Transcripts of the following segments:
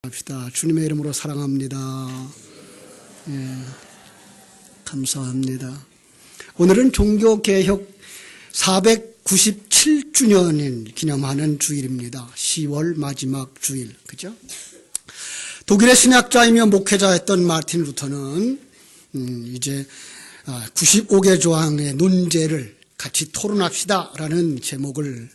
합시다. 주님의 이름으로 사랑합니다. 예, 감사합니다. 오늘은 종교개혁 497주년을 기념하는 주일입니다. 10월 마지막 주일, 그죠? 독일의 신학자이며 목회자였던 마틴 루터는 이제 95개 조항의 논제를 같이 토론합시다라는 제목을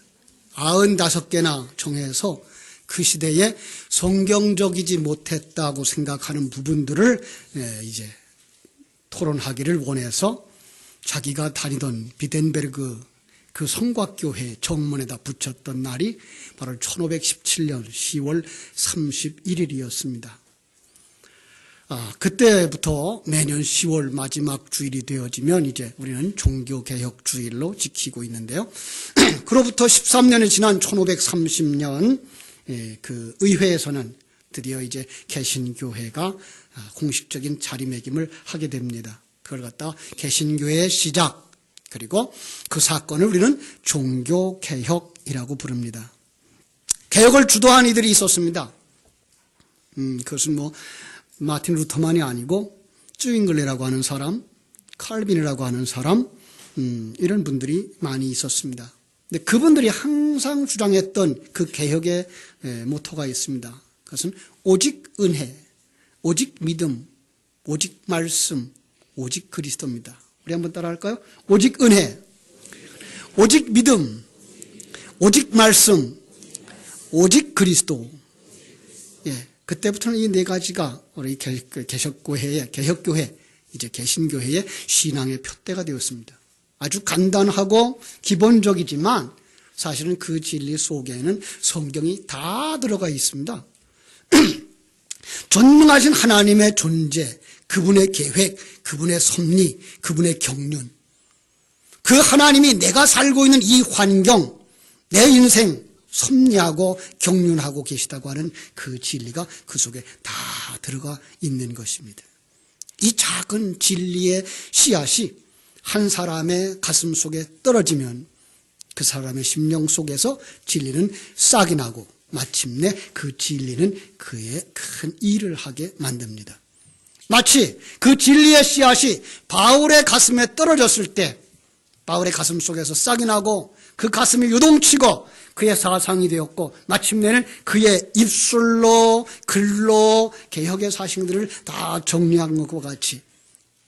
95개나 정해서 그 시대에 성경적이지 못했다고 생각하는 부분들을 이제 토론하기를 원해서 자기가 다니던 비덴베르그 그 성곽교회 정문에다 붙였던 날이 바로 1517년 10월 31일이었습니다. 그때부터 매년 10월 마지막 주일이 되어지면 이제 우리는 종교개혁 주일로 지키고 있는데요. 그로부터 13년이 지난 1530년 그 의회에서는 드디어 이제 개신교회가 공식적인 자리매김을 하게 됩니다. 그걸 갖다 개신교회의 시작, 그리고 그 사건을 우리는 종교개혁이라고 부릅니다. 개혁을 주도한 이들이 있었습니다. 그것은 마틴 루터만이 아니고 쯔윙글레라고 하는 사람, 칼빈이라고 하는 사람, 이런 분들이 많이 있었습니다. 근데 그분들이 항상 주장했던 그 개혁의 모토가 있습니다. 그것은 오직 은혜, 오직 믿음, 오직 말씀, 오직 그리스도입니다. 우리 한번 따라 할까요? 오직 은혜, 오직 믿음, 오직 말씀, 오직 그리스도. 예, 그때부터는 이 네 가지가 우리 개혁교회, 이제 개신교회의 신앙의 표대가 되었습니다. 아주 간단하고 기본적이지만 사실은 그 진리 속에는 성경이 다 들어가 있습니다. 전능하신 하나님의 존재, 그분의 계획, 그분의 섭리, 그분의 경륜, 그 하나님이 내가 살고 있는 이 환경, 내 인생 섭리하고 경륜하고 계시다고 하는 그 진리가 그 속에 다 들어가 있는 것입니다. 이 작은 진리의 씨앗이 한 사람의 가슴 속에 떨어지면 그 사람의 심령 속에서 진리는 싹이 나고 마침내 그 진리는 그의 큰 일을 하게 만듭니다. 마치 그 진리의 씨앗이 바울의 가슴에 떨어졌을 때 바울의 가슴 속에서 싹이 나고 그 가슴이 요동치고 그의 사상이 되었고 마침내는 그의 입술로 글로 개혁의 사실들을 다 정리한 것과 같이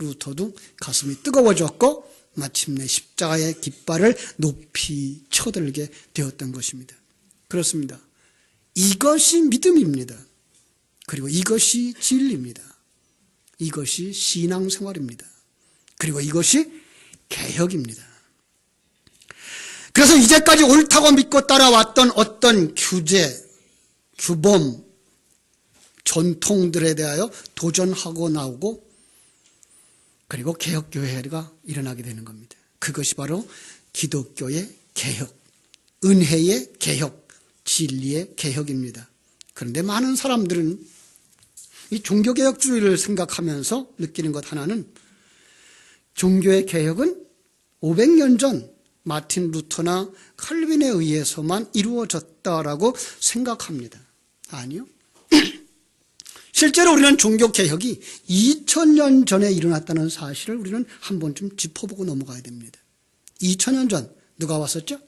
루터도 가슴이 뜨거워졌고 마침내 십자가의 깃발을 높이 쳐들게 되었던 것입니다. 그렇습니다. 이것이 믿음입니다. 그리고 이것이 진리입니다. 이것이 신앙생활입니다. 그리고 이것이 개혁입니다. 그래서 이제까지 옳다고 믿고 따라왔던 어떤 규제, 규범, 전통들에 대하여 도전하고 나오고 그리고 개혁교회가 일어나게 되는 겁니다. 그것이 바로 기독교의 개혁, 은혜의 개혁, 진리의 개혁입니다. 그런데 많은 사람들은 이 종교개혁주의를 생각하면서 느끼는 것 하나는 종교의 개혁은 500년 전 마틴 루터나 칼빈에 의해서만 이루어졌다라고 생각합니다. 아니요. 실제로 우리는 종교개혁이 2000년 전에 일어났다는 사실을 우리는 한 번쯤 짚어보고 넘어가야 됩니다. 2000년 전 누가 왔었죠?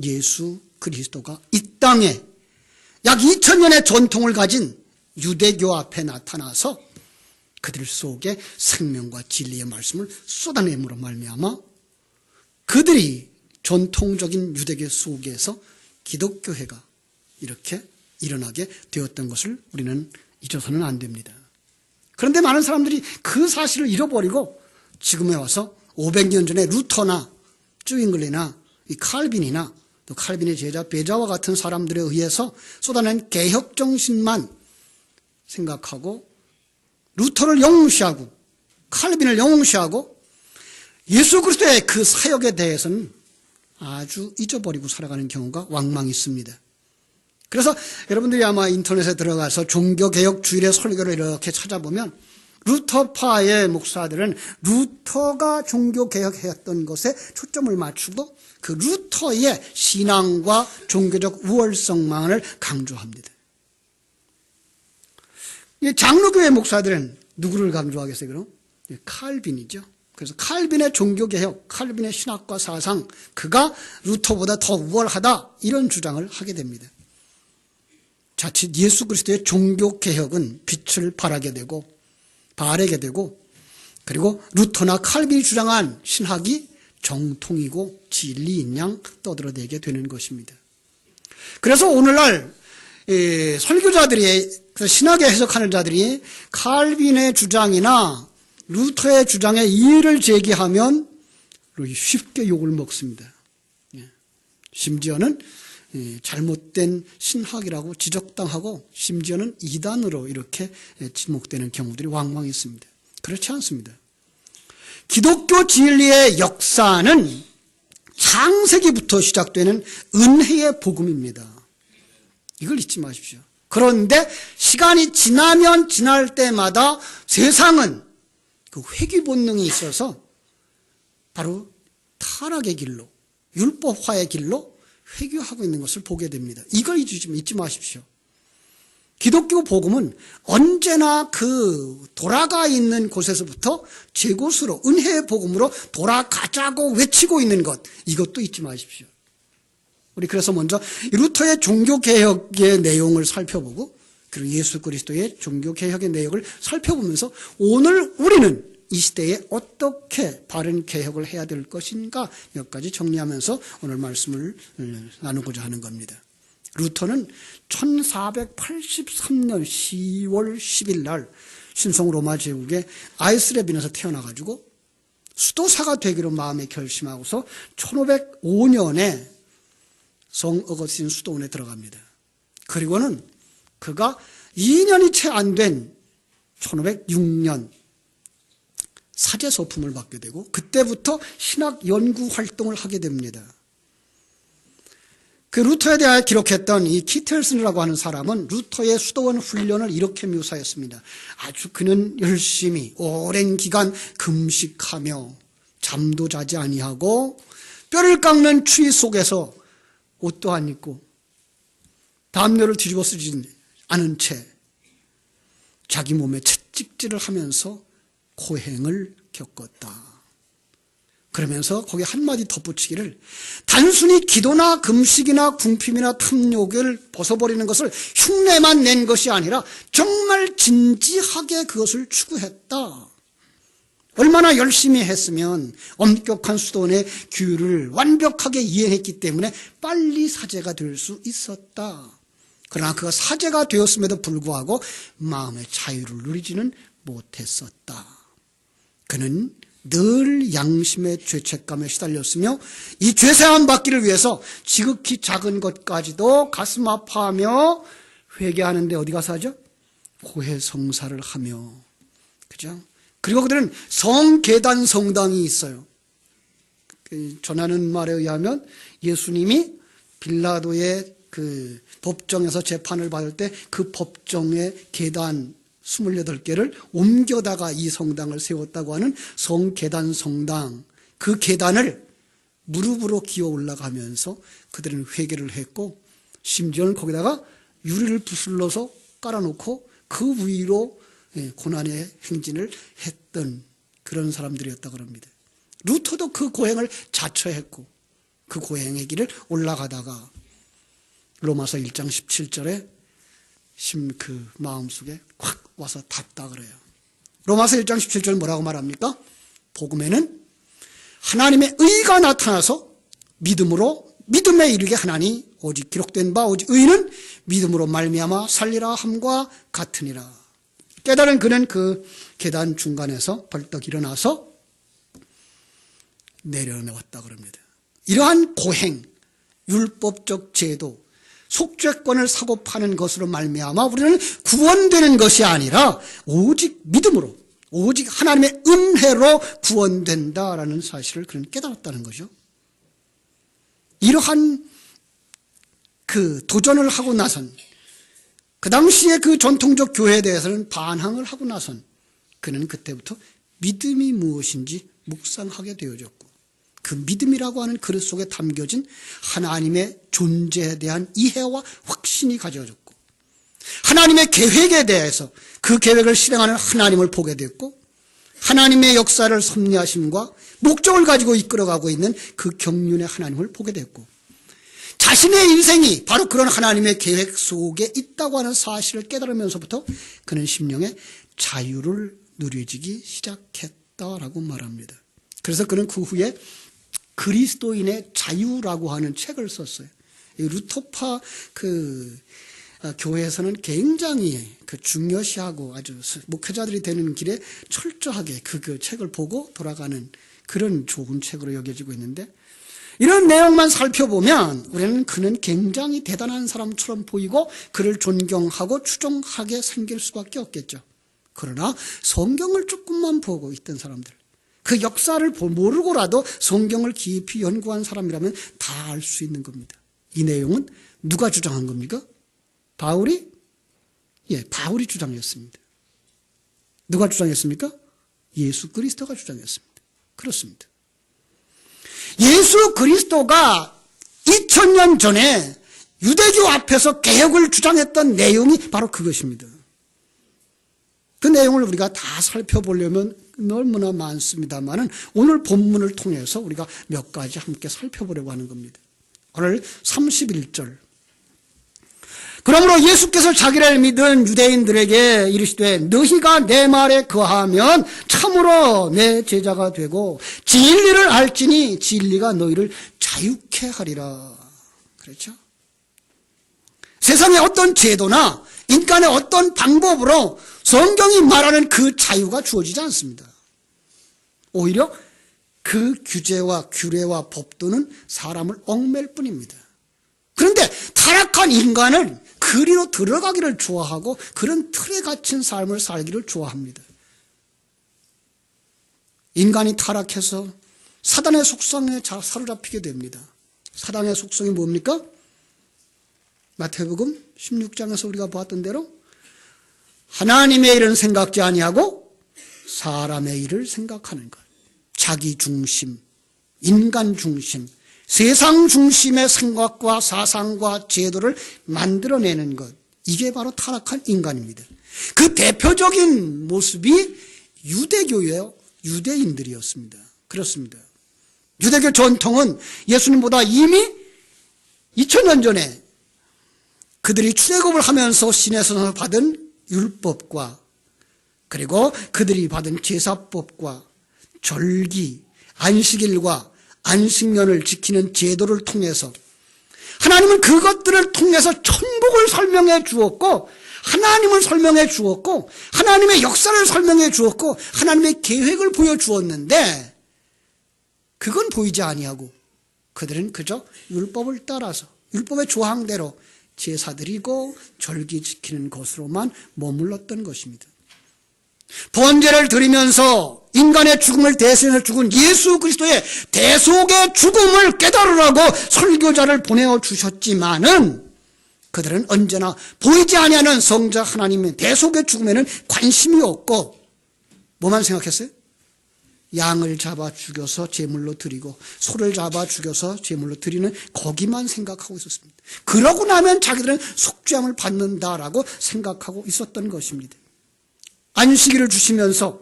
예수 그리스도가 이 땅에 약 2000년의 전통을 가진 유대교 앞에 나타나서 그들 속에 생명과 진리의 말씀을 쏟아냄으로 말미암아 그들이 전통적인 유대교 속에서 기독교회가 이렇게 일어나게 되었던 것을 우리는 잊어서는 안 됩니다. 그런데 많은 사람들이 그 사실을 잃어버리고 지금에 와서 500년 전에 루터나 쯔윙글레나 이 칼빈이나 또 칼빈의 제자 베자와 같은 사람들에 의해서 쏟아낸 개혁 정신만 생각하고 루터를 영무시하고 칼빈을 영무시하고 예수 그리스도의 그 사역에 대해서는 아주 잊어버리고 살아가는 경우가 왕왕 있습니다. 그래서 여러분들이 아마 인터넷에 들어가서 종교개혁 주일의 설교를 이렇게 찾아보면 루터파의 목사들은 루터가 종교개혁했던 것에 초점을 맞추고 그 루터의 신앙과 종교적 우월성만을 강조합니다. 이 장로교회 목사들은 누구를 강조하겠어요, 그럼? 칼빈이죠. 그래서 칼빈의 종교개혁, 칼빈의 신학과 사상, 그가 루터보다 더 우월하다, 이런 주장을 하게 됩니다. 자칫 예수 그리스도의 종교개혁은 빛을 발하게 되고, 그리고 루터나 칼빈이 주장한 신학이 정통이고 진리인 양 떠들어대게 되는 것입니다. 그래서 오늘날 설교자들이, 신학에 해석하는 자들이 칼빈의 주장이나 루터의 주장에 이의를 제기하면 쉽게 욕을 먹습니다. 심지어는 잘못된 신학이라고 지적당하고 심지어는 이단으로 이렇게 지목되는 경우들이 왕왕 있습니다. 그렇지 않습니다. 기독교 진리의 역사는 창세기부터 시작되는 은혜의 복음입니다. 이걸 잊지 마십시오. 그런데 시간이 지나면 지날 때마다 세상은 그 회귀 본능이 있어서 바로 타락의 길로, 율법화의 길로 회귀하고 있는 것을 보게 됩니다. 이걸 잊지 마십시오. 기독교 복음은 언제나 그 돌아가 있는 곳에서부터 제 곳으로, 은혜의 복음으로 돌아가자고 외치고 있는 것, 이것도 잊지 마십시오. 우리 그래서 먼저 루터의 종교개혁의 내용을 살펴보고, 그리고 예수 그리스도의 종교개혁의 내용을 살펴보면서 오늘 우리는 이 시대에 어떻게 바른 개혁을 해야 될 것인가 몇 가지 정리하면서 오늘 말씀을 나누고자 하는 겁니다. 루터는 1483년 10월 10일 날 신성 로마 제국의 아이슬레빈에서 태어나가지고 수도사가 되기로 마음에 결심하고서 1505년에 성 어거스틴 수도원에 들어갑니다. 그리고는 그가 2년이 채 안 된 1506년 사제소품을 받게 되고 그때부터 신학 연구 활동을 하게 됩니다. 그 루터에 대하여 기록했던 이 키텔슨이라고 하는 사람은 루터의 수도원 훈련을 이렇게 묘사했습니다. 아주 그는 열심히 오랜 기간 금식하며 잠도 자지 아니하고 뼈를 깎는 추위 속에서 옷도 안 입고 담요를 뒤집어 쓰지 않은 채 자기 몸에 채찍질을 하면서 고행을 겪었다. 그러면서 거기에 한마디 덧붙이기를 단순히 기도나 금식이나 궁핍이나 탐욕을 벗어버리는 것을 흉내만 낸 것이 아니라 정말 진지하게 그것을 추구했다. 얼마나 열심히 했으면 엄격한 수도원의 규율을 완벽하게 이행했기 때문에 빨리 사제가 될 수 있었다. 그러나 그가 사제가 되었음에도 불구하고 마음의 자유를 누리지는 못했었다. 그는 늘 양심의 죄책감에 시달렸으며 이 죄사함 받기를 위해서 지극히 작은 것까지도 가슴 아파하며 회개하는데 어디 가서 하죠? 고해성사를 하며, 그죠? 그리고 그들은 성계단 성당이 있어요. 전하는 말에 의하면 예수님이 빌라도의 그 법정에서 재판을 받을 때 그 법정의 계단 28개를 옮겨다가 이 성당을 세웠다고 하는 성계단 성당, 그 계단을 무릎으로 기어 올라가면서 그들은 회개를 했고 심지어는 거기다가 유리를 부술러서 깔아놓고 그 위로 고난의 행진을 했던 그런 사람들이었다고 합니다. 루터도 그 고행을 자처했고 그 고행의 길을 올라가다가 로마서 1장 17절에 그 마음속에 확 와서 닿다 그래요. 로마서 1장 17절 뭐라고 말합니까? 복음에는 하나님의 의가 나타나서 믿음에 이르게 하나니 오직 기록된 바 오직 의는 믿음으로 말미암아 살리라 함과 같으니라. 깨달은 그는 그 계단 중간에서 벌떡 일어나서 내려놓았다 그럽니다. 이러한 고행, 율법적 제도, 속죄권을 사고 파는 것으로 말미암아 우리는 구원되는 것이 아니라 오직 믿음으로, 오직 하나님의 은혜로 구원된다라는 사실을 그는 깨달았다는 거죠. 이러한 그 도전을 하고 나선, 그 당시에 그 전통적 교회에 대해서는 반항을 하고 나선 그는 그때부터 믿음이 무엇인지 묵상하게 되어졌고 그 믿음이라고 하는 그릇 속에 담겨진 하나님의 존재에 대한 이해와 확신이 가져졌고 하나님의 계획에 대해서 그 계획을 실행하는 하나님을 보게 됐고, 하나님의 역사를 섭리하심과 목적을 가지고 이끌어가고 있는 그 경륜의 하나님을 보게 됐고, 자신의 인생이 바로 그런 하나님의 계획 속에 있다고 하는 사실을 깨달으면서부터 그는 심령의 자유를 누려지기 시작했다라고 말합니다. 그래서 그는 그 후에 그리스도인의 자유라고 하는 책을 썼어요. 이 루터파 교회에서는 굉장히 중요시하고 아주 목회자들이 되는 길에 철저하게 그 책을 보고 돌아가는 그런 좋은 책으로 여겨지고 있는데, 이런 내용만 살펴보면 우리는 그는 굉장히 대단한 사람처럼 보이고 그를 존경하고 추종하게 생길 수밖에 없겠죠. 그러나 성경을 조금만 보고 있던 사람들, 그 역사를 모르고라도 성경을 깊이 연구한 사람이라면 다 알 수 있는 겁니다. 이 내용은 누가 주장한 겁니까? 바울이? 예, 바울이 주장했습니다. 누가 주장했습니까? 예수 그리스도가 주장했습니다. 그렇습니다. 예수 그리스도가 2000년 전에 유대교 앞에서 개혁을 주장했던 내용이 바로 그것입니다. 그 내용을 우리가 다 살펴보려면 너무나 많습니다만은 오늘 본문을 통해서 우리가 몇 가지 함께 살펴보려고 하는 겁니다. 오늘 31절. 그러므로 예수께서 자기를 믿은 유대인들에게 이르시되 너희가 내 말에 거하면 참으로 내 제자가 되고 진리를 알지니 진리가 너희를 자유케 하리라. 그렇죠? 세상의 어떤 제도나 인간의 어떤 방법으로 성경이 말하는 그 자유가 주어지지 않습니다. 오히려 그 규제와 규례와 법도는 사람을 얽맬 뿐입니다. 그런데 타락한 인간은 그리로 들어가기를 좋아하고 그런 틀에 갇힌 삶을 살기를 좋아합니다. 인간이 타락해서 사단의 속성에 사로잡히게 됩니다. 사단의 속성이 뭡니까? 마태복음 16장에서 우리가 보았던 대로 하나님의 일은 생각지 아니하고 사람의 일을 생각하는 것. 자기 중심, 인간 중심, 세상 중심의 생각과 사상과 제도를 만들어내는 것. 이게 바로 타락한 인간입니다. 그 대표적인 모습이 유대교예요. 유대인들이었습니다. 그렇습니다. 유대교 전통은 예수님보다 이미 2000년 전에 그들이 출애굽을 하면서 신에서 받은 율법과 그리고 그들이 받은 제사법과 절기, 안식일과 안식년을 지키는 제도를 통해서 하나님은 그것들을 통해서 천국을 설명해 주었고 하나님을 설명해 주었고 하나님의 역사를 설명해 주었고 하나님의 계획을 보여주었는데 그건 보이지 아니하고 그들은 그저 율법을 따라서 율법의 조항대로 제사 드리고 절기 지키는 것으로만 머물렀던 것입니다. 번제를 드리면서 인간의 죽음을 대신해 죽은 예수 그리스도의 대속의 죽음을 깨달으라고 설교자를 보내어 주셨지만은 그들은 언제나 보이지 아니하는 성자 하나님의 대속의 죽음에는 관심이 없고 뭐만 생각했어요? 양을 잡아 죽여서 제물로 드리고 소를 잡아 죽여서 제물로 드리는 거기만 생각하고 있었습니다. 그러고 나면 자기들은 속죄함을 받는다라고 생각하고 있었던 것입니다. 안식일을 주시면서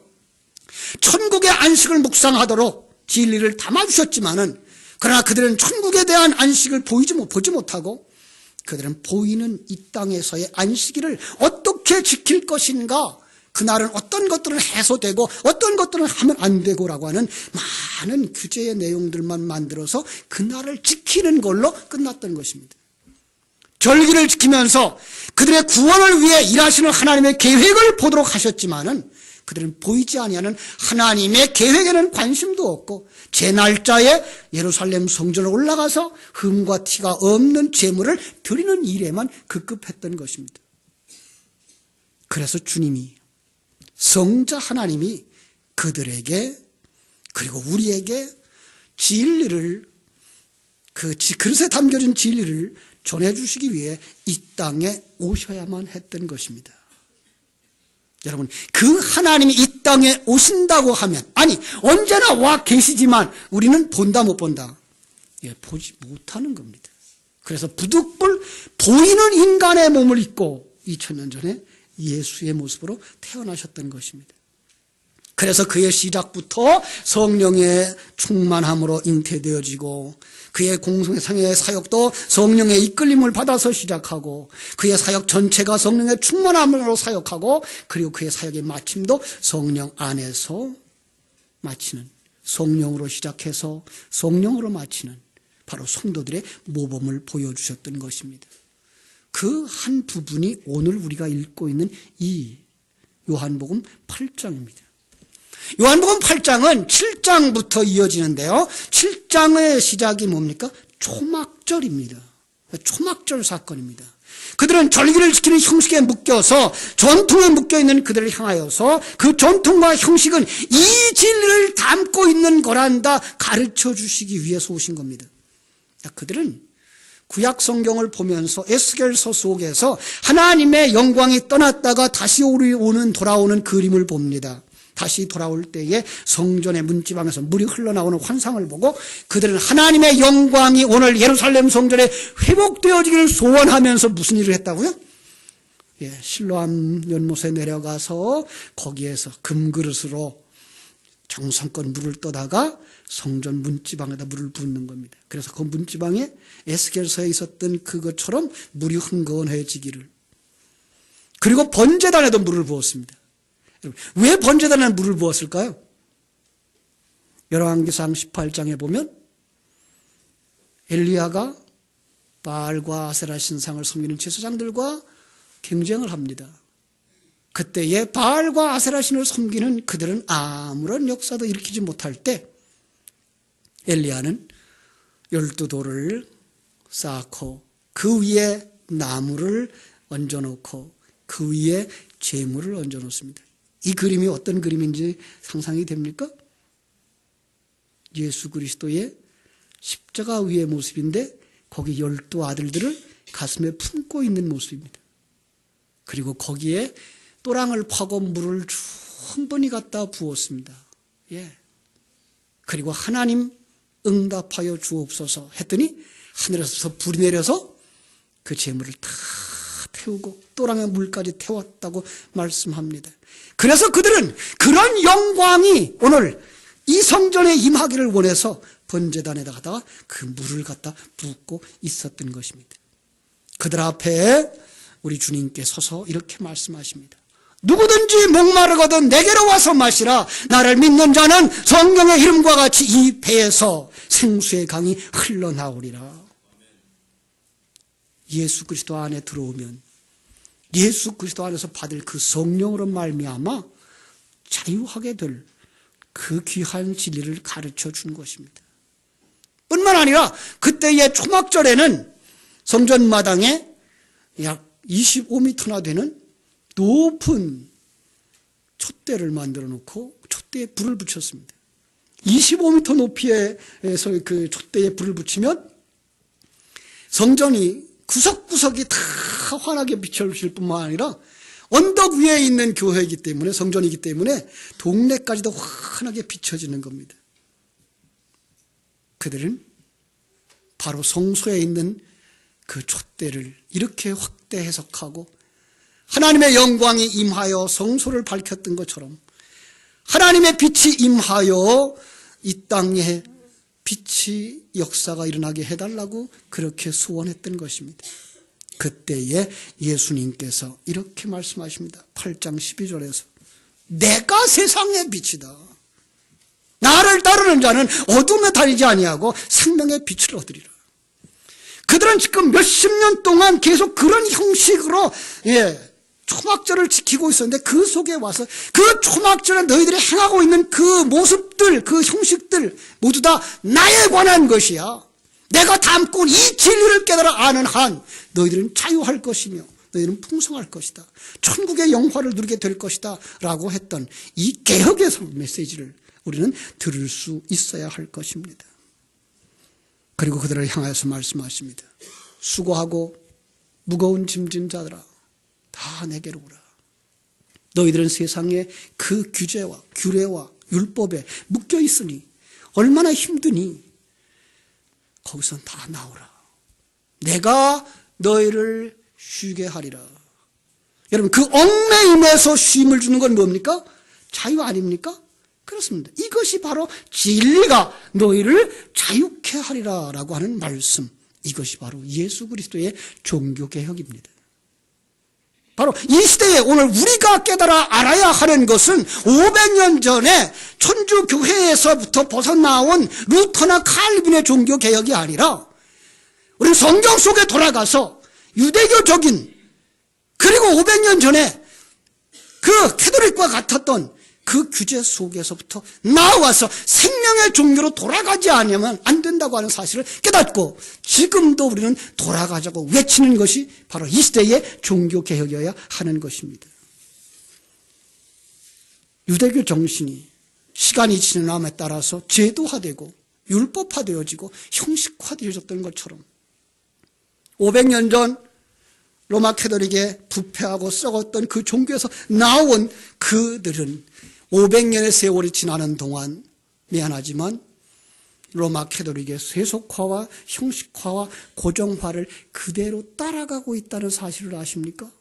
천국의 안식을 묵상하도록 진리를 담아주셨지만은 그러나 그들은 천국에 대한 안식을 보지 못하고 그들은 보이는 이 땅에서의 안식일을 어떻게 지킬 것인가, 그날은 어떤 것들은 해소되고 어떤 것들은 하면 안 되고라고 하는 많은 규제의 내용들만 만들어서 그날을 지키는 걸로 끝났던 것입니다. 절기를 지키면서 그들의 구원을 위해 일하시는 하나님의 계획을 보도록 하셨지만은 그들은 보이지 아니하는 하나님의 계획에는 관심도 없고 제 날짜에 예루살렘 성전에 올라가서 흠과 티가 없는 제물을 드리는 일에만 급급했던 것입니다. 그래서 주님이 성자 하나님이 그들에게 그리고 우리에게 진리를 그 그릇에 담겨진 진리를 전해주시기 위해 이 땅에 오셔야만 했던 것입니다. 여러분, 그 하나님이 이 땅에 오신다고 하면, 아니 언제나 와 계시지만 우리는 본다 못 본다? 예, 보지 못하는 겁니다. 그래서 부득불 보이는 인간의 몸을 입고 2000년 전에 예수의 모습으로 태어나셨던 것입니다. 그래서 그의 시작부터 성령의 충만함으로 잉태되어지고 그의 공생의 사역도 성령의 이끌림을 받아서 시작하고 그의 사역 전체가 성령의 충만함으로 사역하고 그리고 그의 사역의 마침도 성령 안에서 마치는, 성령으로 시작해서 성령으로 마치는 바로 성도들의 모범을 보여주셨던 것입니다. 그 한 부분이 오늘 우리가 읽고 있는 이 요한복음 8장입니다. 요한복음 8장은 7장부터 이어지는데요. 7장의 시작이 뭡니까? 초막절입니다. 초막절 사건입니다. 그들은 절기를 지키는 형식에 묶여서 전통에 묶여있는 그들을 향하여서 그 전통과 형식은 이 진리를 담고 있는 거란다 가르쳐 주시기 위해서 오신 겁니다. 그들은 구약 성경을 보면서 에스겔서 속에서 하나님의 영광이 떠났다가 다시 돌아오는 그림을 봅니다. 다시 돌아올 때에 성전의 문지방에서 물이 흘러나오는 환상을 보고 그들은 하나님의 영광이 오늘 예루살렘 성전에 회복되어지기를 소원하면서 무슨 일을 했다고요? 실로암 연못에 내려가서 거기에서 금그릇으로 정성껏 물을 떠다가 성전 문지방에다 물을 붓는 겁니다. 그래서 그 문지방에 에스겔서에 있었던 그것처럼 물이 흥건해지기를, 그리고 번제단에도 물을 부었습니다. 왜 번제단에 물을 부었을까요? 열왕기상 18장에 보면 엘리야가 바알과 아세라 신상을 섬기는 제사장들과 경쟁을 합니다. 그때에 바알과 아세라 신을 섬기는 그들은 아무런 역사도 일으키지 못할 때 엘리야는 12돌을 쌓고 그 위에 나무를 얹어놓고 그 위에 제물을 얹어놓습니다. 이 그림이 어떤 그림인지 상상이 됩니까? 예수 그리스도의 십자가 위의 모습인데 거기 12아들들을 가슴에 품고 있는 모습입니다. 그리고 거기에 또랑을 파고 물을 충분히 갖다 부었습니다. 그리고 하나님 응답하여 주옵소서 했더니 하늘에서 불이 내려서 그 제물을 다 태우고 또랑의 물까지 태웠다고 말씀합니다. 그래서 그들은 그런 영광이 오늘 이 성전에 임하기를 원해서 번제단에다가 그 물을 갖다 붓고 있었던 것입니다. 그들 앞에 우리 주님께 서서 이렇게 말씀하십니다. 누구든지 목마르거든 내게로 와서 마시라. 나를 믿는 자는 성경의 이름과 같이 이 배에서 생수의 강이 흘러나오리라. 예수 그리스도 안에 들어오면 예수 그리스도 안에서 받을 그 성령으로 말미암아 자유하게 될 그 귀한 진리를 가르쳐 준 것입니다. 뿐만 아니라 그때의 초막절에는 성전 마당에 약 25m나 되는 높은 촛대를 만들어 놓고 촛대에 불을 붙였습니다. 25m 높이에서 그 촛대에 불을 붙이면 성전이 구석구석이 다 환하게 비춰질 뿐만 아니라 언덕 위에 있는 교회이기 때문에, 성전이기 때문에 동네까지도 환하게 비춰지는 겁니다. 그들은 바로 성소에 있는 그 촛대를 이렇게 확대 해석하고 하나님의 영광이 임하여 성소를 밝혔던 것처럼 하나님의 빛이 임하여 이 땅에 빛이 역사가 일어나게 해달라고 그렇게 소원했던 것입니다. 그때에 예수님께서 이렇게 말씀하십니다. 8장 12절에서 내가 세상의 빛이다. 나를 따르는 자는 어둠에 다니지 아니하고 생명의 빛을 얻으리라. 그들은 지금 몇십 년 동안 계속 그런 형식으로 초막절을 지키고 있었는데 그 속에 와서 그 초막절에 너희들이 행하고 있는 그 모습들, 그 형식들 모두 다 나에 관한 것이야. 내가 담고 이 진리를 깨달아 아는 한 너희들은 자유할 것이며 너희들은 풍성할 것이다. 천국의 영화를 누리게 될 것이다 라고 했던 이 개혁의 메시지를 우리는 들을 수 있어야 할 것입니다. 그리고 그들을 향하여서 말씀하십니다. 수고하고 무거운 짐진 자들아 다 내게로 오라. 너희들은 세상에 그 규제와 규례와 율법에 묶여 있으니 얼마나 힘드니 거기서 다 나오라. 내가 너희를 쉬게 하리라. 여러분, 그 얽매임에서 쉼을 주는 건 뭡니까? 자유 아닙니까? 그렇습니다. 이것이 바로 진리가 너희를 자유케 하리라 라고 하는 말씀, 이것이 바로 예수 그리스도의 종교개혁입니다. 바로 이 시대에 오늘 우리가 깨달아 알아야 하는 것은 500년 전에 천주교회에서부터 벗어나온 루터나 칼빈의 종교개혁이 아니라 우리 성경 속에 돌아가서 유대교적인, 그리고 500년 전에 그 캐톨릭과 같았던 그 규제 속에서부터 나와서 생명의 종교로 돌아가지 않으면 안 된다고 하는 사실을 깨닫고 지금도 우리는 돌아가자고 외치는 것이 바로 이 시대의 종교개혁이어야 하는 것입니다. 유대교 정신이 시간이 지남에 따라서 제도화되고 율법화되어지고 형식화되어졌던 것처럼 500년 전 로마 캐톨릭에 부패하고 썩었던 그 종교에서 나온 그들은 500년의 세월이 지나는 동안 미안하지만 로마 캐톨릭의 세속화와 형식화와 고정화를 그대로 따라가고 있다는 사실을 아십니까?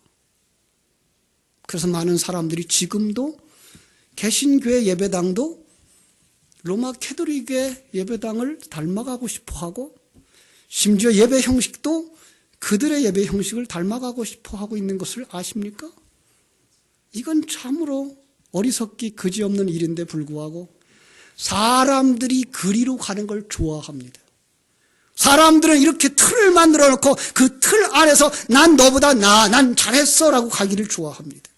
그래서 많은 사람들이 지금도 개신교의 예배당도 로마 캐톨릭의 예배당을 닮아가고 싶어하고 심지어 예배 형식도 그들의 예배 형식을 닮아가고 싶어하고 있는 것을 아십니까? 이건 참으로 어리석기 그지없는 일인데 불구하고 사람들이 그리로 가는 걸 좋아합니다. 사람들은 이렇게 틀을 만들어 놓고 그 틀 안에서 난 너보다 나아, 난 잘했어 라고 가기를 좋아합니다.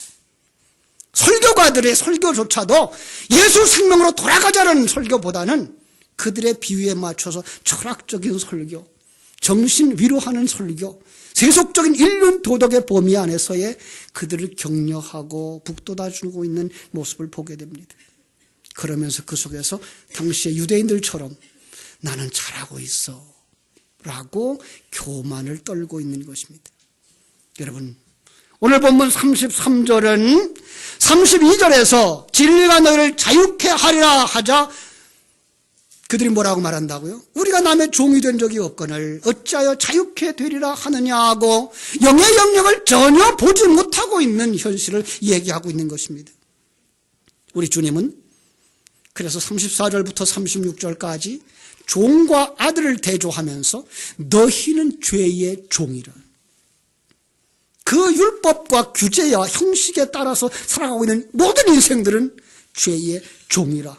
설교가들의 설교조차도 예수 생명으로 돌아가자는 설교보다는 그들의 비유에 맞춰서 철학적인 설교, 정신 위로하는 설교, 세속적인 인륜 도덕의 범위 안에서의 그들을 격려하고 북돋아주고 있는 모습을 보게 됩니다. 그러면서 그 속에서 당시의 유대인들처럼 나는 잘하고 있어 라고 교만을 떨고 있는 것입니다. 여러분, 오늘 본문 33절은 32절에서 진리가 너희를 자유케 하리라 하자 그들이 뭐라고 말한다고요? 우리가 남의 종이 된 적이 없거늘 어찌하여 자유케 되리라 하느냐고 영의 영역을 전혀 보지 못하고 있는 현실을 얘기하고 있는 것입니다. 우리 주님은 그래서 34절부터 36절까지 종과 아들을 대조하면서 너희는 죄의 종이라. 그 율법과 규제와 형식에 따라서 살아가고 있는 모든 인생들은 죄의 종이라.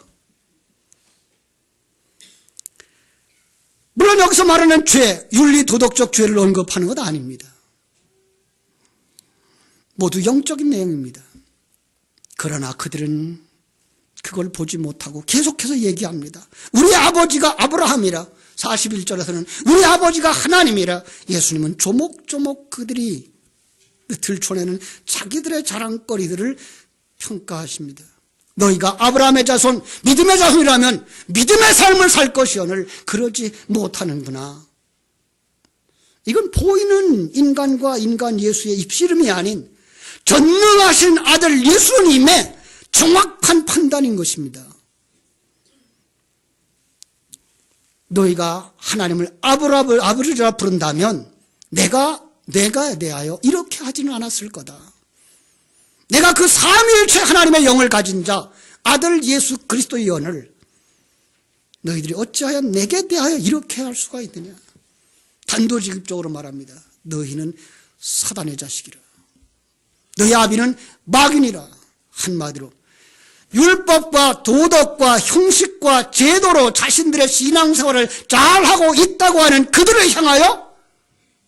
물론 여기서 말하는 죄, 윤리 도덕적 죄를 언급하는 것 아닙니다. 모두 영적인 내용입니다. 그러나 그들은 그걸 보지 못하고 계속해서 얘기합니다. 우리 아버지가 아브라함이라. 41절에서는 우리 아버지가 하나님이라. 예수님은 조목조목 그들이 들춰내는 자기들의 자랑거리들을 평가하십니다. 너희가 아브라함의 자손, 믿음의 자손이라면 믿음의 삶을 살 것이오늘 그러지 못하는구나. 이건 보이는 인간과 인간 예수의 입씨름이 아닌 전능하신 아들 예수님의 정확한 판단인 것입니다. 너희가 하나님을 아버지라 부른다면 내가 대하여 이렇게 하지는 않았을 거다. 내가 그 삼위일체 하나님의 영을 가진 자 아들 예수 그리스도의 영을 너희들이 어찌하여 내게 대하여 이렇게 할 수가 있느냐. 단도직입적으로 말합니다. 너희는 사단의 자식이라. 너희 아비는 마귀니라. 한마디로 율법과 도덕과 형식과 제도로 자신들의 신앙생활을 잘하고 있다고 하는 그들을 향하여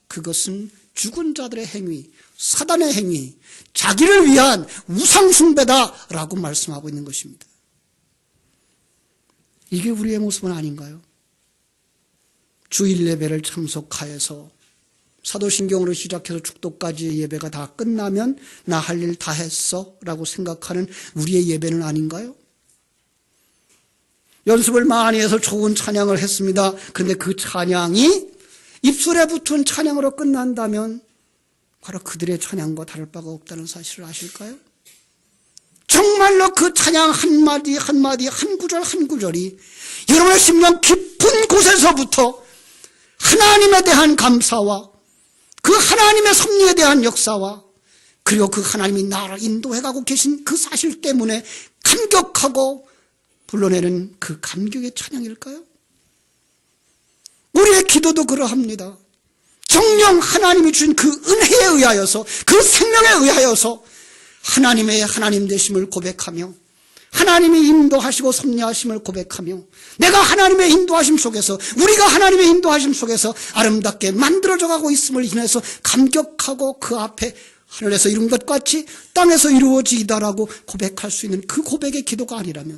그것은 죽은 자들의 행위, 사단의 행위, 자기를 위한 우상숭배다라고 말씀하고 있는 것입니다. 이게 우리의 모습은 아닌가요? 주일 예배를 참석하여서 사도신경으로 시작해서 축도까지의 예배가 다 끝나면 나 할 일 다 했어 라고 생각하는 우리의 예배는 아닌가요? 연습을 많이 해서 좋은 찬양을 했습니다. 그런데 그 찬양이 입술에 붙은 찬양으로 끝난다면 바로 그들의 찬양과 다를 바가 없다는 사실을 아실까요? 정말로 그 찬양 한마디 한마디 한 구절 한 구절이 여러분의 심령 깊은 곳에서부터 하나님에 대한 감사와 그 하나님의 섭리에 대한 역사와 그리고 그 하나님이 나를 인도해가고 계신 그 사실 때문에 감격하고 불러내는 그 감격의 찬양일까요? 우리의 기도도 그러합니다. 정녕 하나님이 주신 그 은혜에 의하여서, 그 생명에 의하여서 하나님의 하나님 되심을 고백하며 하나님이 인도하시고 섭리하심을 고백하며 내가 하나님의 인도하심 속에서, 우리가 하나님의 인도하심 속에서 아름답게 만들어져 가고 있음을 인해서 감격하고 그 앞에 하늘에서 이룬 것 같이 땅에서 이루어지이다라고 고백할 수 있는 그 고백의 기도가 아니라면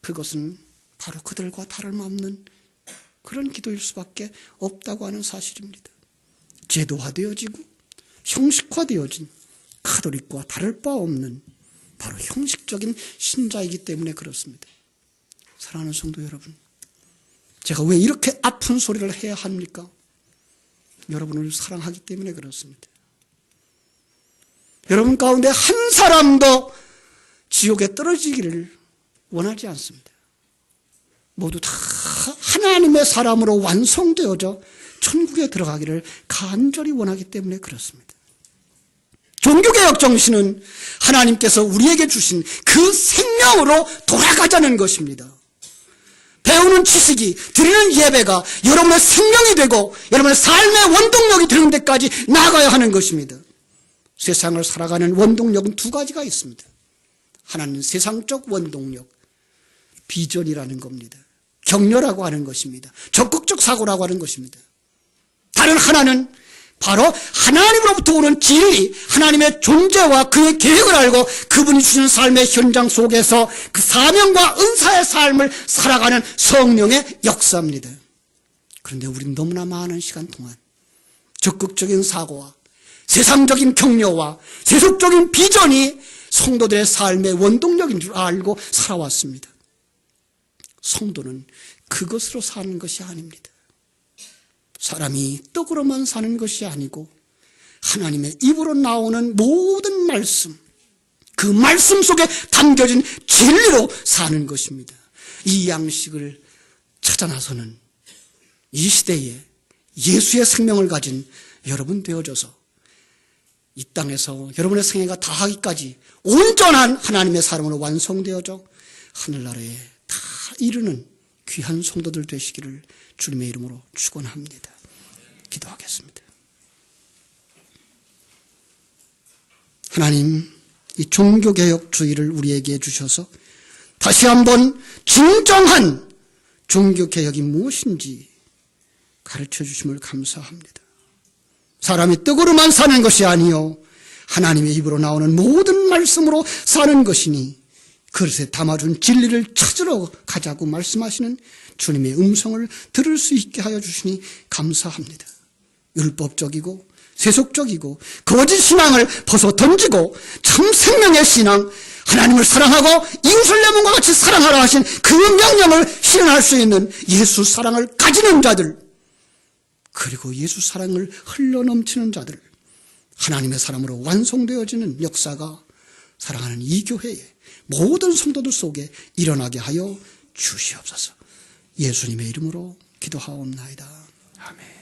그것은 바로 그들과 다름없는 그런 기도일 수밖에 없다고 하는 사실입니다. 제도화되어지고 형식화되어진 카톨릭과 다를 바 없는 바로 형식적인 신자이기 때문에 그렇습니다. 사랑하는 성도 여러분, 제가 왜 이렇게 아픈 소리를 해야 합니까? 여러분을 사랑하기 때문에 그렇습니다. 여러분 가운데 한 사람도 지옥에 떨어지기를 원하지 않습니다. 모두 다 하나님의 사람으로 완성되어져 천국에 들어가기를 간절히 원하기 때문에 그렇습니다. 종교개혁 정신은 하나님께서 우리에게 주신 그 생명으로 돌아가자는 것입니다. 배우는 지식이, 드리는 예배가 여러분의 생명이 되고 여러분의 삶의 원동력이 되는 데까지 나아가야 하는 것입니다. 세상을 살아가는 원동력은 두 가지가 있습니다. 하나는 세상적 원동력, 비전이라는 겁니다. 격려라고 하는 것입니다. 적극적 사고라고 하는 것입니다. 다른 하나는 바로 하나님으로부터 오는 진리, 하나님의 존재와 그의 계획을 알고 그분이 주신 삶의 현장 속에서 그 사명과 은사의 삶을 살아가는 성령의 역사입니다. 그런데 우리는 너무나 많은 시간 동안 적극적인 사고와 세상적인 격려와 세속적인 비전이 성도들의 삶의 원동력인 줄 알고 살아왔습니다. 성도는 그것으로 사는 것이 아닙니다. 사람이 떡으로만 사는 것이 아니고 하나님의 입으로 나오는 모든 말씀, 그 말씀 속에 담겨진 진리로 사는 것입니다. 이 양식을 찾아 나서는 이 시대에 예수의 생명을 가진 여러분 되어져서 이 땅에서 여러분의 생애가 다하기까지 온전한 하나님의 사람으로 완성되어져 하늘나라에 다 이르는 귀한 성도들 되시기를 주님의 이름으로 축원합니다. 기도하겠습니다. 하나님, 이 종교개혁주의를 우리에게 주셔서 다시 한번 진정한 종교개혁이 무엇인지 가르쳐 주심을 감사합니다. 사람이 떡으로만 사는 것이 아니요 하나님의 입으로 나오는 모든 말씀으로 사는 것이니 그릇에 담아준 진리를 찾으러 가자고 말씀하시는 주님의 음성을 들을 수 있게 하여 주시니 감사합니다. 율법적이고 세속적이고 거짓 신앙을 벗어 던지고 참 생명의 신앙, 하나님을 사랑하고 이웃을 내 몸과 같이 사랑하라 하신 그 명령을 실현할 수 있는 예수 사랑을 가지는 자들, 그리고 예수 사랑을 흘러넘치는 자들, 하나님의 사람으로 완성되어지는 역사가 사랑하는 이 교회에 모든 성도들 속에 일어나게 하여 주시옵소서. 예수님의 이름으로 기도하옵나이다. 아멘.